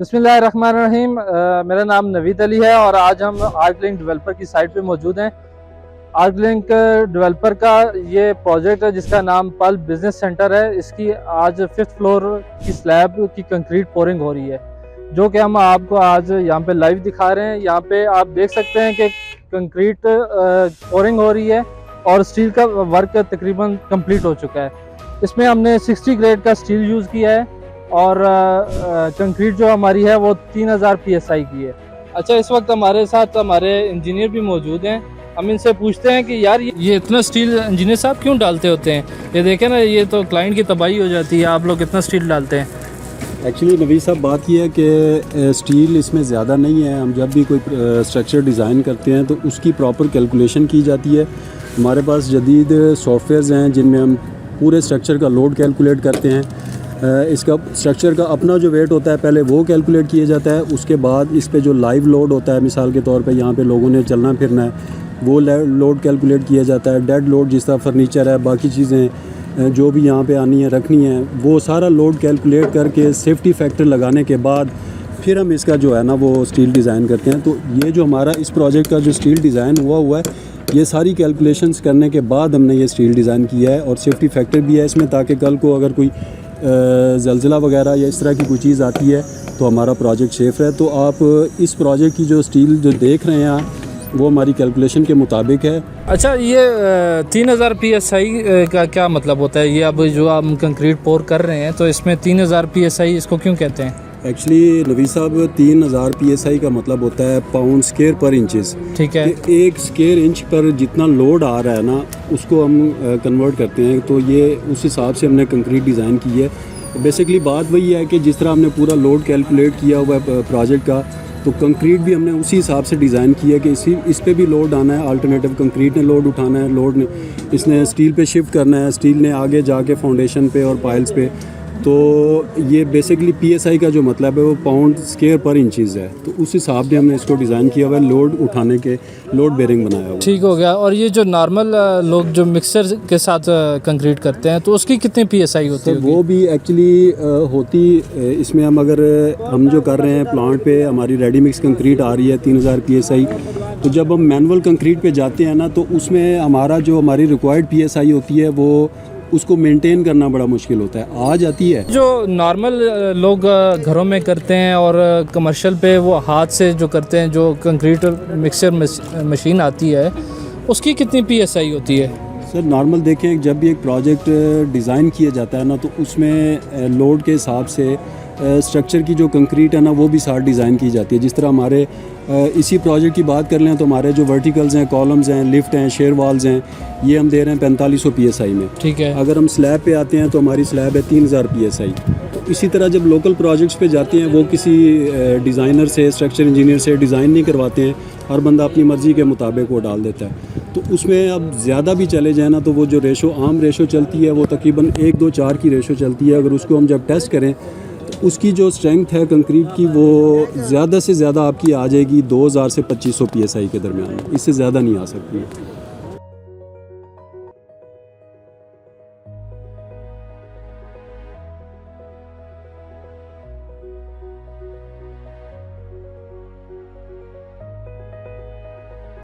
बिस्मिल्लाहिर्रहमानिर्रहीम। मेरा नाम नवीद अली है और आज हम आर्टलिंक डेवलपर की साइट पे मौजूद हैं। आर्टलिंक डेवलपर का ये प्रोजेक्ट है जिसका नाम पल बिजनेस सेंटर है। इसकी आज 5th फ्लोर की स्लैब की कंक्रीट पोरिंग हो रही है, जो कि हम आपको आज यहाँ पे लाइव दिखा रहे हैं। यहाँ पे आप देख सकते हैं कि कंक्रीट पोरिंग हो रही है और स्टील का वर्क तकरीबन कंप्लीट हो चुका है। इसमें हमने 60 ग्रेड का स्टील यूज़ किया है और कंक्रीट जो हमारी है वो 3000 PSI की है। अच्छा, इस वक्त हमारे साथ हमारे इंजीनियर भी मौजूद हैं। हम इनसे पूछते हैं कि यार ये इतना स्टील इंजीनियर साहब क्यों डालते होते हैं? ये देखें ना, ये तो क्लाइंट की तबाही हो जाती है, आप लोग इतना स्टील डालते हैं। एक्चुअली नवीद साहब बात यह है कि स्टील इसमें ज़्यादा नहीं है। हम जब भी कोई स्ट्रक्चर डिज़ाइन करते हैं तो उसकी प्रॉपर कैलकुलेशन की जाती है। हमारे पास जदीद सॉफ्टवेयर्स हैं जिनमें हम पूरे स्ट्रक्चर का लोड कैलकुलेट करते हैं। इसका स्ट्रक्चर का अपना जो वेट होता है पहले वो कैलकुलेट किया जाता है, उसके बाद इस पे जो लाइव लोड होता है, मिसाल के तौर पे यहाँ पे लोगों ने चलना फिरना है, वो लोड कैलकुलेट किया जाता है। डेड लोड जिस तरह फर्नीचर है, बाकी चीज़ें जो भी यहाँ पे आनी है रखनी है, वो सारा लोड कैलकुलेट करके सेफ्टी फैक्टर लगाने के बाद फिर हम इसका जो है ना वो स्टील डिज़ाइन करते हैं। तो ये जो हमारा इस प्रोजेक्ट का जो स्टील डिज़ाइन हुआ है, ये सारी कैलकुलेशंस करने के बाद हमने ये स्टील डिज़ाइन किया है और सेफ्टी फैक्टर भी है इसमें, ताकि कल को अगर कोई ज़लज़ला वगैरह या इस तरह की कोई चीज़ आती है तो हमारा प्रोजेक्ट सेफ़ है। तो आप इस प्रोजेक्ट की जो स्टील जो देख रहे हैं वो हमारी कैलकुलेशन के मुताबिक है। अच्छा, ये 3000 PSI का क्या मतलब होता है? ये अब जो हम कंक्रीट पोर कर रहे हैं तो इसमें 3000 PSI इसको क्यों कहते हैं? एक्चुअली नवीद साहब 3000 PSI का मतलब होता है पाउंड स्क्वायर पर इंचेस। ठीक है। एक स्क्वायर इंच पर जितना लोड आ रहा है ना उसको हम कन्वर्ट करते हैं, तो ये उस हिसाब से हमने कंक्रीट डिज़ाइन की है। बेसिकली बात वही है कि जिस तरह हमने पूरा लोड कैलकुलेट किया हुआ है प्रोजेक्ट का, तो कंक्रीट भी हमने उसी हिसाब से डिज़ाइन किया कि इस पे भी लोड आना है। अल्टरनेटिव कंक्रीट ने लोड उठाना है, लोड ने इसने स्टील पे शिफ्ट करना है, स्टील ने आगे जाके फाउंडेशन पे और पाइल्स पे। तो ये बेसिकली PSI का जो मतलब है वो पाउंड स्क्वायर पर इंचज़ है, तो उस हिसाब से हमने इसको डिज़ाइन किया हुआ है, लोड उठाने के लोड बेरिंग बनाया हुआ। ठीक हो गया। और ये जो नॉर्मल लोग जो मिक्सर के साथ कंक्रीट करते हैं तो उसकी कितनी PSI होती है? वो भी एक्चुअली होती इसमें हम जो कर रहे हैं प्लांट पे, हमारी रेडी मिक्स कंक्रीट आ रही है 3000 PSI। तो जब हम मैनुअल कंक्रीट पे जाते हैं ना तो उसमें हमारी रिक्वायर्ड PSI होती है, वो उसको मेंटेन करना बड़ा मुश्किल होता है, आ जाती है। जो नॉर्मल लोग घरों में करते हैं और कमर्शियल पे वो हाथ से जो करते हैं, जो कंक्रीट मिक्सर मशीन आती है, उसकी कितनी PSI होती है? सर नॉर्मल देखें, जब भी एक प्रोजेक्ट डिज़ाइन किया जाता है ना तो उसमें लोड के हिसाब से स्ट्रक्चर की जो कंक्रीट है ना वो भी साथ डिज़ाइन की जाती है। जिस तरह हमारे इसी प्रोजेक्ट की बात कर लें तो हमारे जो वर्टिकल्स हैं, कॉलम्स हैं, लिफ्ट हैं, शेयर वाल्स हैं, ये हम दे रहे हैं 4500 PSI में। ठीक है। अगर हम स्लैब पे आते हैं तो हमारी स्लैब है 3000 PSI। तो इसी तरह जब लोकल प्रोजेक्ट्स पे जाते हैं वो किसी डिज़ाइनर से, स्ट्रक्चर इंजीनियर से डिज़ाइन नहीं करवाते हैं, हर बंदा अपनी मर्ज़ी के मुताबिक वो डाल देता है। तो उसमें अब ज़्यादा भी चले जाए ना तो वो जो आम रेशो चलती है वो तकरीबन 1, 2, 4 की रेशो चलती है। अगर उसको हम जब टेस्ट करें तो उसकी जो स्ट्रेंथ है कंक्रीट की वो ज़्यादा से ज़्यादा आपकी आ जाएगी 2000 से 2500 PSI के दरमियान, इससे ज़्यादा नहीं आ सकती है।